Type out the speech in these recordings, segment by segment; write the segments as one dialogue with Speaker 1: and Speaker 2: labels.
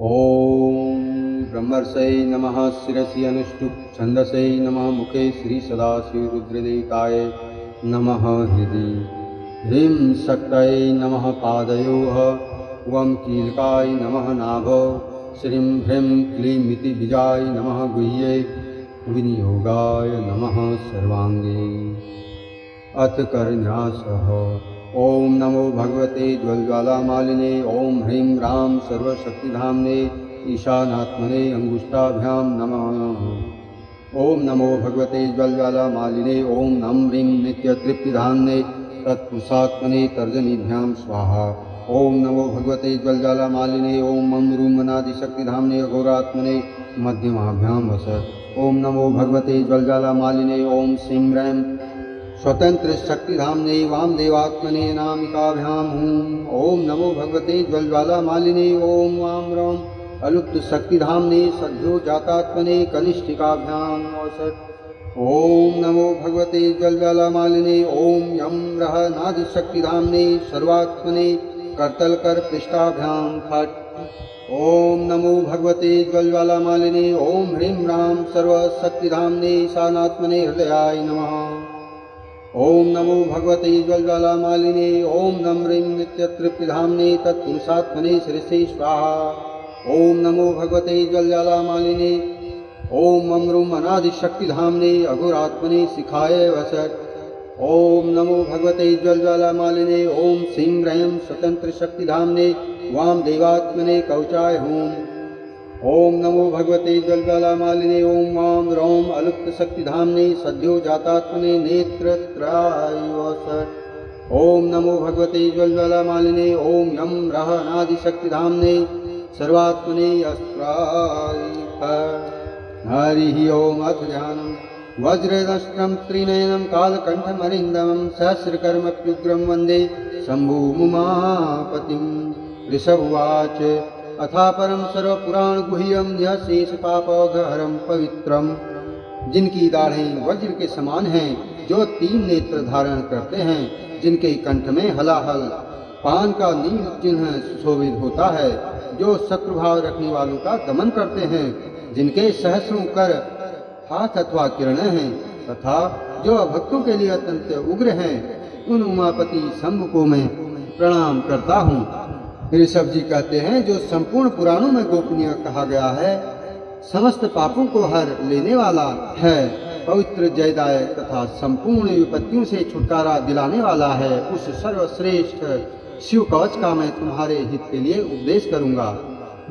Speaker 1: ओम ब्रह्मर्षये नमः शिरसि अनुष्टुप छंदसे नमः मुखे श्री सदाशिव रुद्रदेवताय नमः हृदि ह्रीं शक्तये नमः पादयोः वं कीलकाय नमः नाभौ श्रीं ह्रीं क्लीमिति बीजाय नमः गुह्ये विनियोगाय नमः सर्वांगे। अथ करन्यासः। ओम नमो भगवते ज्वलज्वालामालिने ओम ह्रीं राम सर्वशक्तिधाम्ने ईशानात्मने अंगुष्ठाभ्यां नमः। ओम नमो भगवते ज्वलज्वालामालिने ओम नम ह्रीं नित्यतृप्तिधाम्ने तत्पुरुषात्मने तर्जनीभ्यां स्वाहा। ओम नमो भगवते ज्वलज्वालामालिने ओम मम रूम अनादिशक्तिधाम्ने अघोरात्मने मध्यमाभ्यां वसत्। ओम नमो भगवते ज्वलज्वालामालिने ओम श्रीं ह्रीं स्वतंत्र शक्तिधाम्ने वामदेवात्मने अनामिकाभ्यां हूँ। ओम नमो भगवते ज्वलज्वालामालिने ओम वाम रौम अलुप्त शक्तिधाम्ने सद्यो जातात्मने कनिष्ठिकाभ्यां वसत्। ओम नमो भगवते ज्वलज्वालामालिने ओम यम रह नादिशक्तिधाम्ने सर्वात्मने करतलकर पृष्ठाभ्यां फट्। ओम नमो भगवते ज्वलज्वालामालिने ओम ह्रीं राम सर्वशक्तिधाम्ने ईशानात्मने हृदयाय नमः। ओम नमो भगवते ज्वलज्वालामालिने ओम नम ह्रीं नित्यतृप्तिधाम्ने तत्पुरुषात्मने शिरसे स्वाहा। ओम नमो भगवते ज्वलज्वालामालिने ओम मम रूम अनादिशक्तिधाम्ने अघोरात्मने शिखाय वसत्। ओम नमो भगवते ज्वलज्वालामालिने ओम श्रीं ह्रीं स्वतंत्र शक्तिधाम्ने वामदेवात्मने कवचाय हूँ। ओम नमो भगवते ज्वलज्वालामालिने ओम वाम रौम अलुप्त शक्तिधाम्ने सद्यो जातात्मने नेत्रत्राय वसत्। ओम नमो भगवते ज्वलज्वालामालिने ओम यम रह अनादिशक्तिधाम्ने सर्वात्मने अस्त्राय फट्। हरि ओम। अथ ध्यानम्। वज्रदष्ट्रं त्रिनयनं कालकण्ठमरिन्दमं सहस्रकर्मप्युग्रं वन्दे शम्भुमुमापतिं। ऋषभुवाच अथापरं सर्वपुराणगुह्यं यः शेषपापघहरं पवित्रम्। जिनकी दाढ़ें वज्र के समान हैं, जो 3 नेत्र धारण करते हैं, जिनके कंठ में हलाहल पान का नील चिन्ह सुशोभित होता है, जो शत्रुभाव रखने वालों का दमन करते हैं, जिनके सहस्रों कर हाथ अथवा किरणें हैं, तथा जो भक्तों के लिए अत्यंत उग्र हैं, उन उमापति शंभु को मैं प्रणाम करता हूँ। ऋषभ जी कहते हैं, जो संपूर्ण पुराणों में गोपनीय कहा गया है, समस्त पापों को हर लेने वाला है, पवित्र जयदायक तथा संपूर्ण विपत्तियों से छुटकारा दिलाने वाला है, उस सर्वश्रेष्ठ शिव कवच का मैं तुम्हारे हित के लिए उपदेश करूंगा।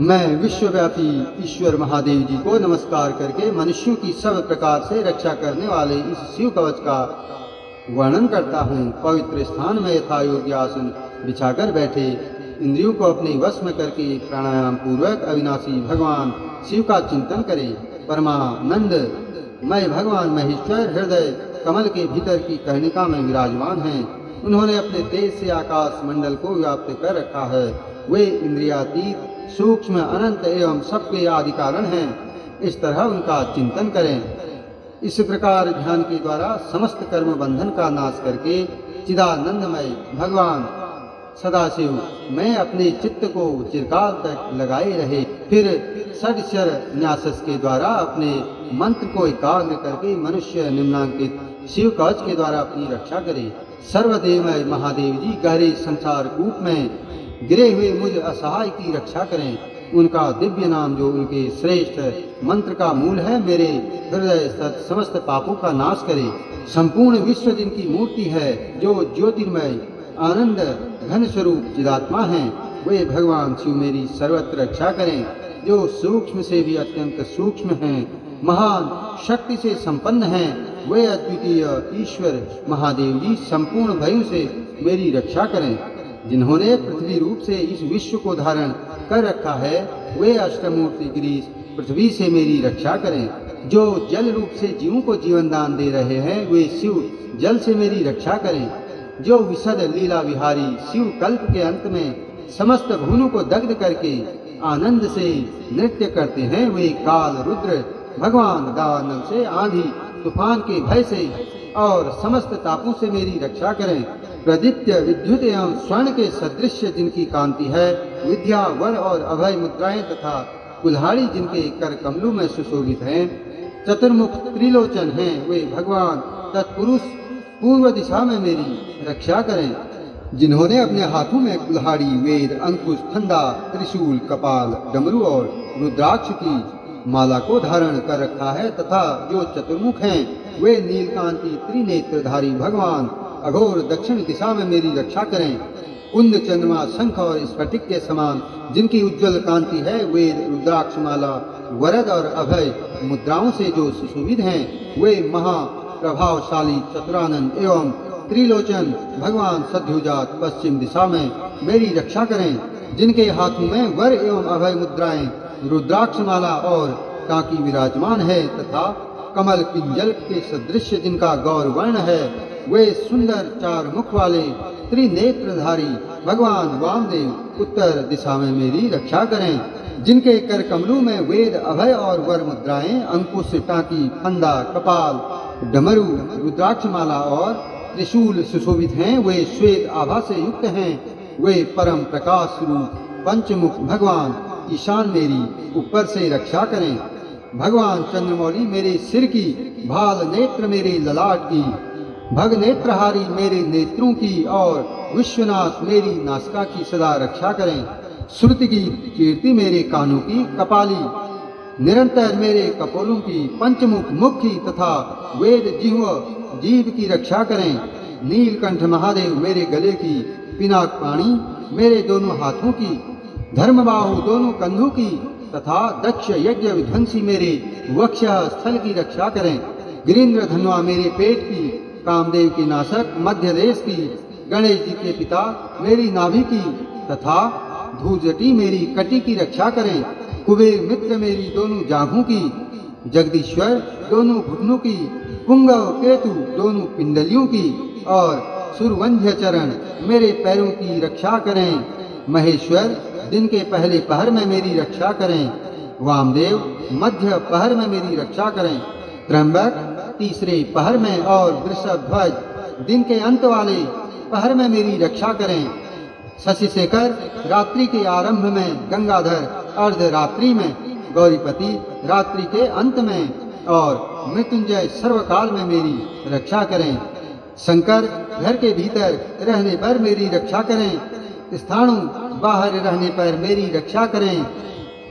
Speaker 1: मैं विश्वव्यापी ईश्वर महादेव जी को नमस्कार करके मनुष्यों की सब प्रकार से रक्षा करने वाले इस शिव कवच का वर्णन करता हूँ। पवित्र स्थान में यथा योग्य आसन बिछाकर बैठे, इंद्रियों को अपने वश में करके प्राणायाम पूर्वक अविनाशी भगवान शिव का चिंतन करें। परमानंद मैं भगवान महेश्वर हृदय कमल के भीतर की कर्णिका में विराजमान हैं। उन्होंने अपने तेज से आकाश मंडल को व्याप्त कर रखा है। वे इंद्रियातीत सूक्ष्म अनंत एवं सबके आदि कारण हैं। इस तरह उनका चिंतन करें। इस प्रकार ध्यान के द्वारा समस्त कर्म बंधन का नाश करके चिदानंदमय भगवान सदाशिव मैं अपने चित्त को चिरकाल तक लगाए रहे। फिर षड्क्षर न्यास के द्वारा अपने मंत्र को एकाग्र करके मनुष्य निम्नांकित शिव कवच के द्वारा अपनी रक्षा करे। सर्वदेवमय महादेव जी गहरे संसार कूप में गिरे हुए मुझ असहाय की रक्षा करें। उनका दिव्य नाम जो उनके श्रेष्ठ मंत्र का मूल है, मेरे हृदय समस्त पापों का नाश करे। संपूर्ण विश्व जिनकी मूर्ति है, जो ज्योतिर्मय आनंद घन स्वरूप चिदात्मा हैं, वे भगवान शिव मेरी सर्वत्र रक्षा करें। जो सूक्ष्म से भी अत्यंत सूक्ष्म हैं, महान शक्ति से संपन्न हैं, वे अद्वितीय ईश्वर महादेव जी संपूर्ण भयों से मेरी रक्षा करें। जिन्होंने पृथ्वी रूप से इस विश्व को धारण कर रखा है, वे अष्टमूर्ति गिरीश पृथ्वी से मेरी रक्षा करें। जो जल रूप से जीवों को जीवन दान दे रहे हैं, वे शिव जल से मेरी रक्षा करें। जो विशद लीला विहारी शिव कल्प के अंत में समस्त भुवनों को दग्ध करके आनंद से नृत्य करते हैं, वे काल रुद्र भगवान दानव से, आंधी तूफान के भय से और समस्त तापों से मेरी रक्षा करें। प्रदीप्य विद्युत एवं स्वर्ण के सदृश जिनकी कांति है, विद्या, वर और अभय मुद्राएं तथा कुल्हाड़ी जिनके कर कमलों में सुशोभित हैं, चतुर्मुख त्रिलोचन हैं, वे भगवान तत्पुरुष पूर्व दिशा में मेरी रक्षा करें। जिन्होंने अपने हाथों में कुल्हाड़ी, वेद, अंकुश, फंदा, त्रिशूल, कपाल, डमरू और रुद्राक्ष की माला को धारण कर रखा है तथा जो चतुर्मुख हैं, वे नीलकांति त्रिनेत्रधारी भगवान अघोर दक्षिण दिशा में मेरी रक्षा करें। कुंद, चंद्रमा, शंख और स्फटिक के समान जिनकी उज्ज्वल कांति है, वेद, रुद्राक्ष माला, वरद और अभय मुद्राओं से जो सुशोभित हैं, वे महाप्रभावशाली चतुरानन एवं त्रिलोचन भगवान सद्युजात पश्चिम दिशा में मेरी रक्षा करें। जिनके हाथों में वर एवं अभय मुद्राएं, रुद्राक्ष माला और टाकी विराजमान है तथा कमल पिंजल के सदृश जिनका गौर वर्ण है, वे सुंदर चार मुख वाले त्रिनेत्रधारी भगवान वामदेव उत्तर दिशा में मेरी रक्षा करें। जिनके कर कमलों में वेद, अभय और वर मुद्राएं, अंकुश, टाकी, फंदा, कपाल, डमरू, रुद्राक्ष माला और त्रिशूल सुशोभित हैं, वे श्वेत आभा से युक्त हैं। वे परम प्रकाश रूप पंचमुख भगवान ईशान मेरी ऊपर से रक्षा करें। भगवान चंद्रमौली मेरे सिर की, भाल नेत्र मेरे ललाट की, भग नेत्रहारी मेरे नेत्रों की और विश्वनाथ मेरी नासिका की सदा रक्षा करें। श्रुति की कीर्ति मेरे कानों की, कपाली निरंतर मेरे कपोलों की, पंचमुख मुख की तथा वेद जिह्व जीव की रक्षा करें। नीलकंठ महादेव मेरे गले की, पिनाक पाणी मेरे दोनों हाथों की, धर्मबाहु दोनों कंधों की तथा दक्ष यज्ञ विध्वंसी मेरे वक्ष स्थल की रक्षा करें। गिरीन्द्र धनवा मेरे पेट की, कामदेव की नासक मध्य देश की, गणेश जी के पिता मेरी नाभि की तथा धूर्जटी मेरी कटी की रक्षा करें। कुबेर मित्र मेरी दोनों जांघों की, जगदीश्वर दोनों घुटनों की, पुंगव केतु दोनों पिंडलियों की और सुरवंध्य चरण मेरे पैरों की रक्षा करें। महेश्वर दिन के पहले पहर में मेरी रक्षा करें। वामदेव मध्य पहर में मेरी रक्षा करें। त्र्यंबक तीसरे पहर में और वृषभ ध्वज दिन के अंत वाले पहर में मेरी रक्षा करें। शशि शेखर रात्रि के आरंभ में, गंगाधर अर्ध रात्रि में, गौरीपति रात्रि के अंत में और मृत्युंजय सर्वकाल में मेरी रक्षा करें। शंकर घर के भीतर रहने पर मेरी रक्षा करें, स्थाणु बाहर रहने पर मेरी रक्षा करें।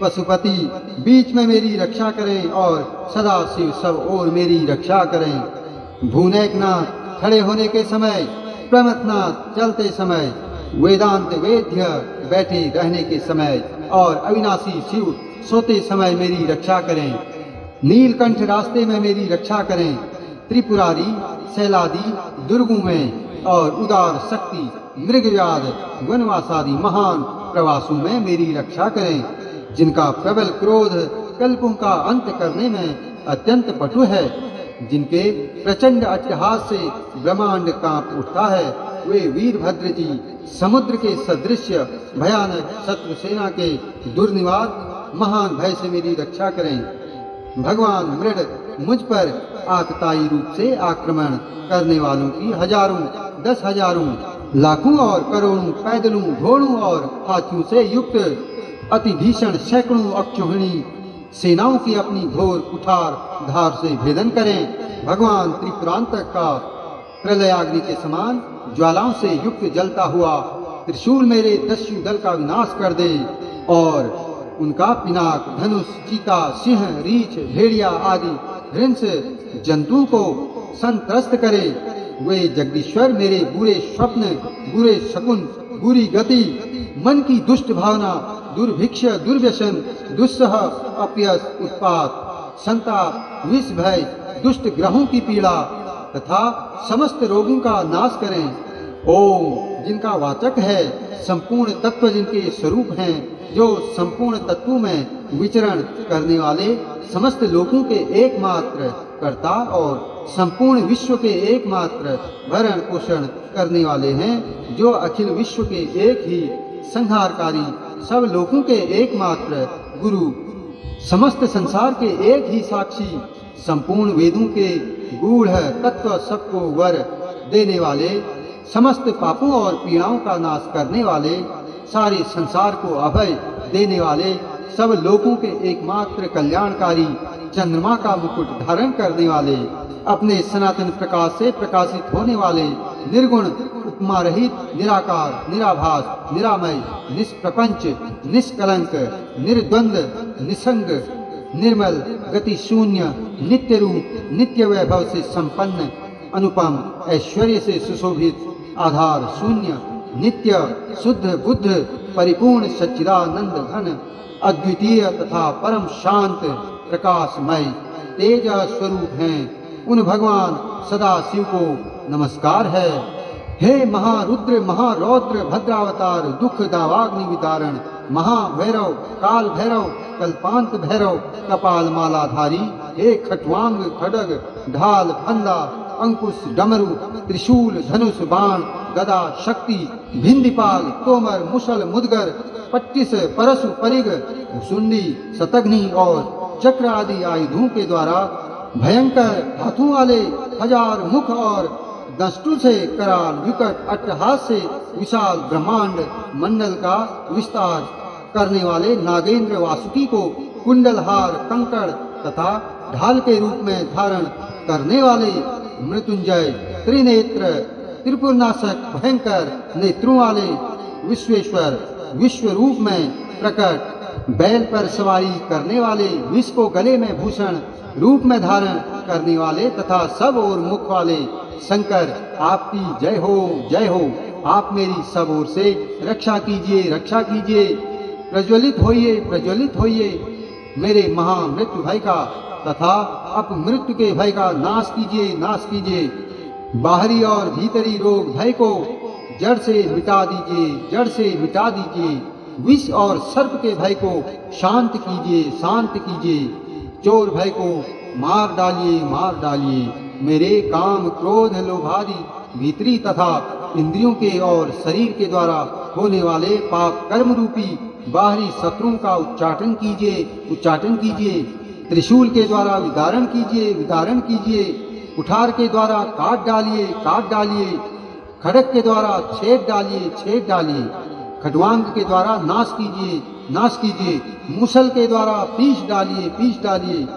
Speaker 1: पशुपति बीच में मेरी रक्षा करें और सदा शिव सब ओर मेरी रक्षा करें। भुवनेकनाथ खड़े होने के समय, प्रमथनाथ चलते समय, वेदांत वेद्य बैठे रहने के समय और अविनाशी शिव सोते समय मेरी रक्षा करें। नीलकंठ रास्ते में मेरी रक्षा करें। त्रिपुरारी शैलादि दुर्गों में और उदार शक्ति मृगव्याध वनवासादि महान प्रवासों में मेरी रक्षा करें। जिनका प्रबल क्रोध कल्पों का अंत करने में अत्यंत पटु है, जिनके प्रचंड अट्टहास से ब्रह्मांड कांप उठता है, वे वीरभद्र जी समुद्र के सदृश भयानक शत्रु सेना के दुर्निवार महान भय से मेरी रक्षा करें। भगवान मृड मुझ पर आतताई रूप से आक्रमण करने वालों की हजारों, 10,000, लाखों और करोड़ों पैदलों, घोड़ों और हाथियों से युक्त अति भीषण सैकड़ों अक्षोहिणी सेनाओं की अपनी घोर कुठार धार से भेदन करें। भगवान त्रिपुरांतक का प्रलयाग्नि के समान ज्वालाओं से युक्त जलता हुआ त्रिशूल मेरे दस्यु दल का विनाश कर दे और उनका पिनाक, धनुष, चीता, सिंह, रीछ, भेड़िया आदि हिंस जंतुओं को संत्रस्त करे। वे जगदीश्वर मेरे बुरे स्वप्न, बुरे शकुन, बुरी गति, मन की दुष्ट भावना, दुर्भिक्ष, दुर्व्यसन, दुस्सह, अपयश, उत्पात, संताप, विष भय, दुष्ट ग्रहों की पीड़ा तथा समस्त रोगों का नाश करें। ओम जिनका वाचक है, संपूर्ण तत्व जिनके स्वरूप हैं, जो संपूर्ण तत्वों में विचरण करने वाले, समस्त लोगों के एकमात्र कर्ता और संपूर्ण विश्व के एकमात्र भरण पोषण करने वाले हैं, जो अखिल विश्व के एक ही संहारकारी, सब लोगों के एकमात्र गुरु, समस्त संसार के एक ही साक्षी, संपूर्ण वेदों के गूढ़ तत्व सबको वर देने वाले, समस्त पापों और पीड़ाओं का नाश करने वाले, सारे संसार को अभय देने वाले, सब लोगों के एकमात्र कल्याणकारी, चंद्रमा का मुकुट धारण करने वाले, अपने सनातन प्रकाश से प्रकाशित होने वाले, निर्गुण, उपमा रहित, निराकार, निराभास, निरामय, निष्प्रपंच, निष्कलंक, निर्द्वंद, निसंग, निर्मल, गति शून्य, नित्य रूप, नित्य वैभव से संपन्न, अनुपम, ऐश्वर्य से सुशोभित, आधार शून्य, नित्य, शुद्ध बुद्ध, परिपूर्ण सच्चिदानंद घन, अद्वितीय तथा परम शांत, प्रकाशमय, तेज स्वरूप हैं, उन भगवान सदा शिव को नमस्कार है। हे महारुद्र, महारौद्र, भद्रावतार, दुख दावाग्नि विदारण, महाभैरव, काल भैरव, कल्पांत भैरव, कपाल मालाधारी, हे खट्वांग, खड्ग, ढाल, फंदा, अंकुश, डमरू, त्रिशूल, धनुष, बाण, गदा, शक्ति, भिंदीपाल, तोमर, मुसल, मुदगर, पट्टिस, परशु, परिग, सुंडी, शतघ्नि और चक्र आदि आयुधों के द्वारा भयंकर हाथों वाले, हजार मुख और दंष्टु से कराल, विकट अट्टहास से विशाल ब्रह्मांड मंडल का विस्तार करने वाले नागेंद्र वासुकी को कुंडलहार, कंकड़ तथा ढाल के रूप में धारण करने वाले मृत्युंजय, त्रिनेत्र, त्रिपुरनाशक, भयंकर नेत्रों वाले विश्वेश्वर, विश्व रूप में प्रकट, बैल पर सवारी करने वाले, विष को गले में भूषण रूप में धारण करने वाले तथा सब और मुख वाले शंकर, आपकी जय हो, जय हो। आप मेरी सब ओर से रक्षा कीजिए, रक्षा कीजिए। प्रज्वलित होइए, प्रज्वलित होइए। मेरे महामृत्यु भय का तथा अपमृत्यु के भय का नाश कीजिए, नाश कीजिए। बाहरी और भीतरी रोग भय को जड़ से मिटा दीजिए, जड़ से मिटा दीजिए। विष और सर्प के भय को शांत कीजिए, शांत कीजिए। चोर भय को मार डालिए, मार डालिए। मेरे काम, क्रोध, लोभादि भीतरी तथा इंद्रियों के और शरीर के द्वारा होने वाले पाप कर्म रूपी बाहरी शत्रुओं का उच्चाटन कीजिए, उच्चाटन कीजिए। त्रिशूल के द्वारा विदारण कीजिए, विदारण कीजिए। कुठार के द्वारा काट डालिए, काट डालिए। खड़ग के द्वारा छेद डालिए, छेद डालिए। खड्वांग के द्वारा नाश कीजिए, नाश कीजिए। मूसल के द्वारा पीस डालिए, पीस डालिए।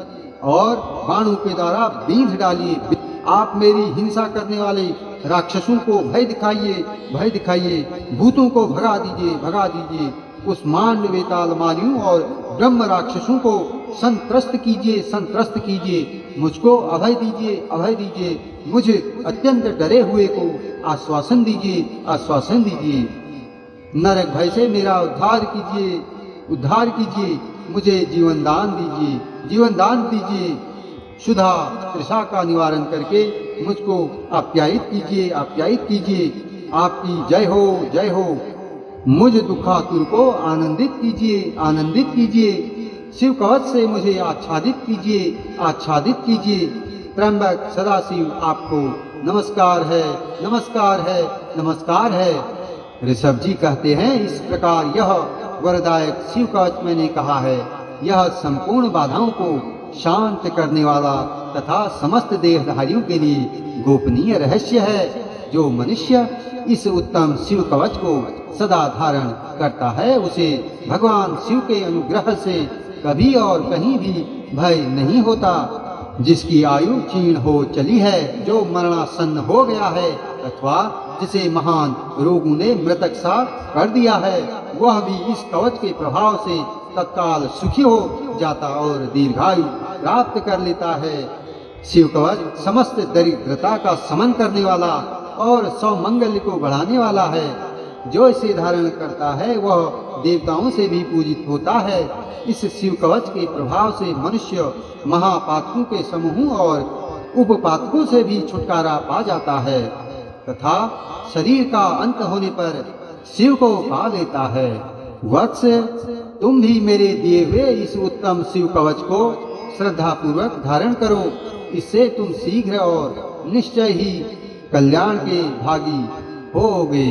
Speaker 1: और बाणों के द्वारा बींध डालिए। आप मेरी हिंसा करने वाले राक्षसों को भय दिखाइए, भय दिखाइए। भूतों को भगा दीजिए, भगा दीजिए। उस मांड वेताल मालियों और ब्रह्म राक्षसों को संत्रस्त कीजिए, संत्रस्त कीजिए। मुझको अभय दीजिए, अभय दीजिए। मुझे अत्यंत डरे हुए को आश्वासन दीजिए, आश्वासन दीजिए। नरक भय से मेरा उद्धार कीजिए, उद्धार कीजिए। मुझे जीवन दान दीजिए, जीवन दान दीजिए। शुद्धा तृषा का निवारण करके मुझको आप्यायित कीजिए, आप्यायित कीजिए। आपकी जय हो, जय हो। मुझ दुखातुर को आनंदित कीजिए, आनंदित कीजिए। शिव कवच से मुझे आच्छादित कीजिए, आच्छादित कीजिए। त्र्यंबक सदाशिव आपको नमस्कार है, नमस्कार है, नमस्कार है। ऋषभ जी कहते हैं, इस प्रकार यह वरदायक शिव कवच मैंने कहा है। यह संपूर्ण बाधाओं को शांत करने वाला तथा समस्त देहधारियों के लिए गोपनीय रहस्य है। जो मनुष्य इस उत्तम शिव कवच को सदा धारण करता है, उसे भगवान शिव के अनुग्रह से कभी और कहीं भी भय नहीं होता। जिसकी आयु क्षीण हो चली है, जो मरणासन्न हो गया है अथवा जिसे महान रोगों ने मृतक सा कर दिया है, वह भी इस कवच के प्रभाव से तत्काल सुखी हो जाता और दीर्घायु प्राप्त कर लेता है। शिव कवच समस्त दरिद्रता का शमन करने वाला और सौमंगल्य को बढ़ाने वाला है। जो इसे धारण करता है वह देवताओं से भी पूजित होता है। इस शिव कवच के प्रभाव से मनुष्य महापातकों के समूह और उपपातकों से भी छुटकारा पा जाता है तथा शरीर का अंत होने पर शिव को पा लेता है। वत्स, तुम भी मेरे दिए हुए इस उत्तम शिव कवच को श्रद्धा पूर्वक धारण करो। इससे तुम शीघ्र और निश्चय ही कल्याण के भागी होगे।